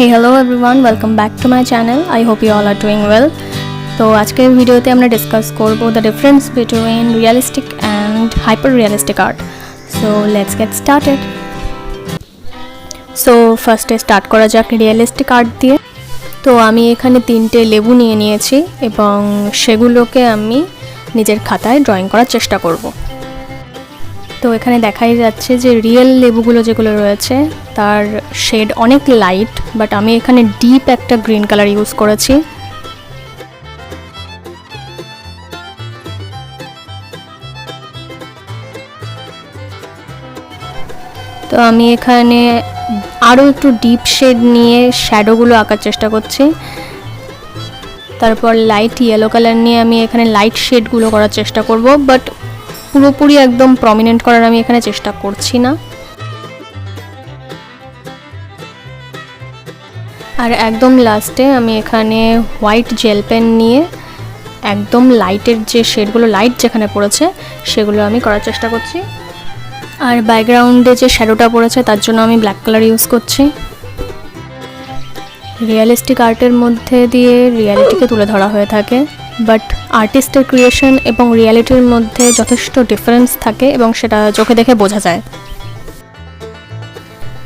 Hey hello everyone, welcome back to my channel. I hope you all are doing well. তো আজকের ভিডিওতে আমরা discuss করব the difference between realistic and hyper realistic art. So let's get started. So first start করা যাক realistic art দিয়ে। তো আমি এখানে তিনটে লেবু নিয়ে নিয়েছি এবং সেগুলোকে আমি নিজের খাতায় ড্রয়িং করার চেষ্টা করব। তো এখানে দেখাই যাচ্ছে যে রিয়েল লেবুগুলো যেগুলো রয়েছে তার শেড অনেক লাইট, বাট আমি এখানে ডিপ একটা গ্রিন কালার ইউজ করেছি। তো আমি এখানে আরও একটু ডিপ শেড নিয়ে শ্যাডোগুলো আঁকার চেষ্টা করছি। তারপর লাইট ইয়েলো কালার নিয়ে আমি এখানে লাইট শেডগুলো করার চেষ্টা করব, বাট পুরোপুরি একদম প্রমিনেন্ট করার আমি এখানে চেষ্টা করছি না। আর একদম লাস্টে আমি এখানে হোয়াইট জেল পেন নিয়ে একদম লাইটের যে শেডগুলো লাইট যেখানে পড়েছে সেগুলো আমি করার চেষ্টা করছি। আর ব্যাকগ্রাউন্ডে যে শ্যাডোটা পড়েছে তার জন্য আমি ব্ল্যাক কালার ইউজ করছি। রিয়েলিস্টিক আর্টের মধ্যে দিয়ে রিয়ালিটিকে তুলে ধরা হয়ে থাকে, বাট আর্টিস্টের ক্রিয়েশন এবং রিয়ালিটির মধ্যে যথেষ্ট ডিফারেন্স থাকে এবং সেটা চোখে দেখে বোঝা যায়।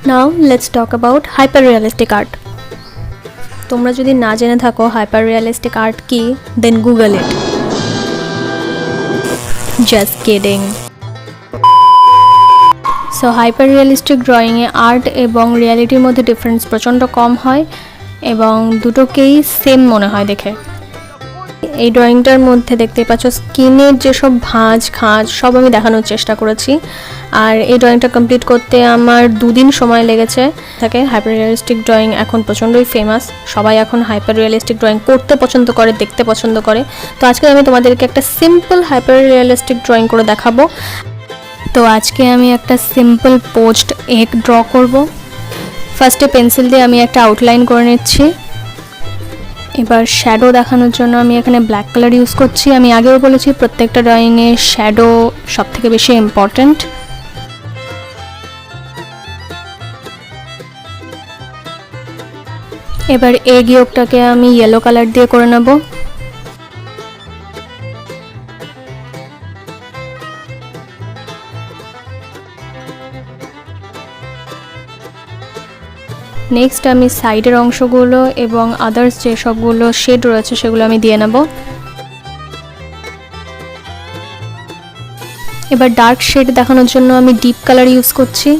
Now let's talk about hyper realistic art. তোমরা যদি না জেনে থাকো হাইপার রিয়েলিস্টিক আর্ট কি, then Google it. Just kidding. So hyper realistic ড্রয়িংয়ে আর্ট এবং রিয়ালিটির মধ্যে ডিফারেন্স প্রচণ্ড কম হয় এবং দুটোকেই সেম মনে হয় দেখে। এই ড্রয়িংটার মধ্যে দেখতে পাচ্ছ স্কিনের যেসব ভাঁজ খাঁজ সব আমি দেখানোর চেষ্টা করেছি। আর এই ড্রয়িংটা কমপ্লিট করতে আমার 2 দিন সময় লেগেছে। থাকে হাইপার রিয়েলিস্টিক ড্রয়িং এখন প্রচণ্ডই ফেমাস, সবাই এখন হাইপার রিয়েলিস্টিক ড্রয়িং করতে পছন্দ করে, দেখতে পছন্দ করে। তো আজকে আমি তোমাদেরকে একটা সিম্পল হাইপার রিয়েলিস্টিক ড্রয়িং করে দেখাবো। তো আজকে আমি একটা সিম্পল পোজড এগ ড্র করব। ফার্স্টে পেন্সিল দিয়ে আমি একটা আউটলাইন করে নিচ্ছি। এবার শ্যাডো দেখানোর জন্য আমি এখানে ব্ল্যাক কালার ইউজ করছি। আমি আগেও বলেছি প্রত্যেকটা ড্রয়িংয়ে শ্যাডো সবথেকে বেশি ইম্পর্ট্যান্ট। এবার এগ ইয়োগটাকে আমি ইয়েলো কালার দিয়ে করে নেব। নেক্সট আমি সাইডের অংশগুলো এবং আদার্স যে সবগুলো শেড রয়েছে সেগুলো আমি দিয়ে নেব। এবার ডার্ক শেড দেখানোর জন্য আমি ডিপ কালার ইউজ করছি।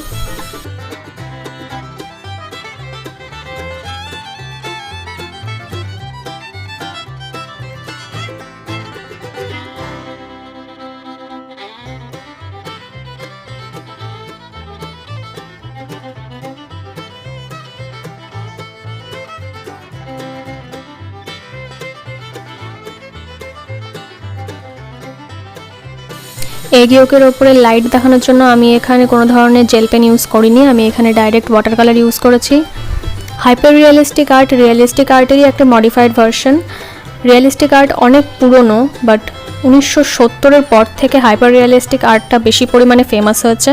এগ ইয়োকের ওপরে লাইট দেখানোর জন্য আমি এখানে কোনো ধরনের জেল পেন ইউজ করিনি, আমি এখানে ডাইরেক্ট ওয়াটার কালার ইউজ করেছি। হাইপার রিয়েলিস্টিক আর্ট রিয়েলিস্টিক আর্টেরই একটা মডিফাইড ভার্সন। রিয়েলিস্টিক আর্ট অনেক পুরনো, বাট 1970-এর পর থেকে হাইপার রিয়েলিস্টিক আর্টটা বেশি পরিমাণে ফেমাস হয়েছে।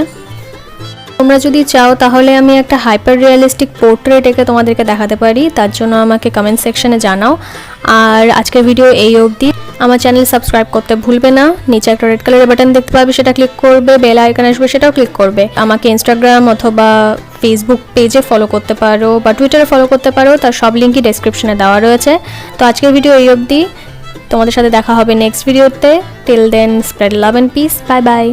তোমরা যদি চাও তাহলে আমি একটা হাইপার রিয়েলিস্টিক পোর্ট্রেট এঁকে তোমাদেরকে দেখাতে পারি, তার জন্য আমাকে কমেন্ট সেকশনে জানাও। আর আজকের ভিডিও এই অবধি। আমার চ্যানেল সাবস্ক্রাইব করতে ভুলবে না। নিচে একটা রেড কালারের বাটন দেখতে পাবে, সেটা ক্লিক করবে। বেল আইকন আসবে, সেটাও ক্লিক করবে। আমাকে ইনস্টাগ্রাম অথবা ফেসবুক পেজে ফলো করতে পারো বা টুইটারে ফলো করতে পারো, তার সব লিঙ্কই ডেসক্রিপশনে দেওয়া রয়েছে। তো আজকের ভিডিও এই অবধি। তোমাদের সাথে দেখা হবে নেক্সট ভিডিওতে। Till then spread love and peace. Bye by.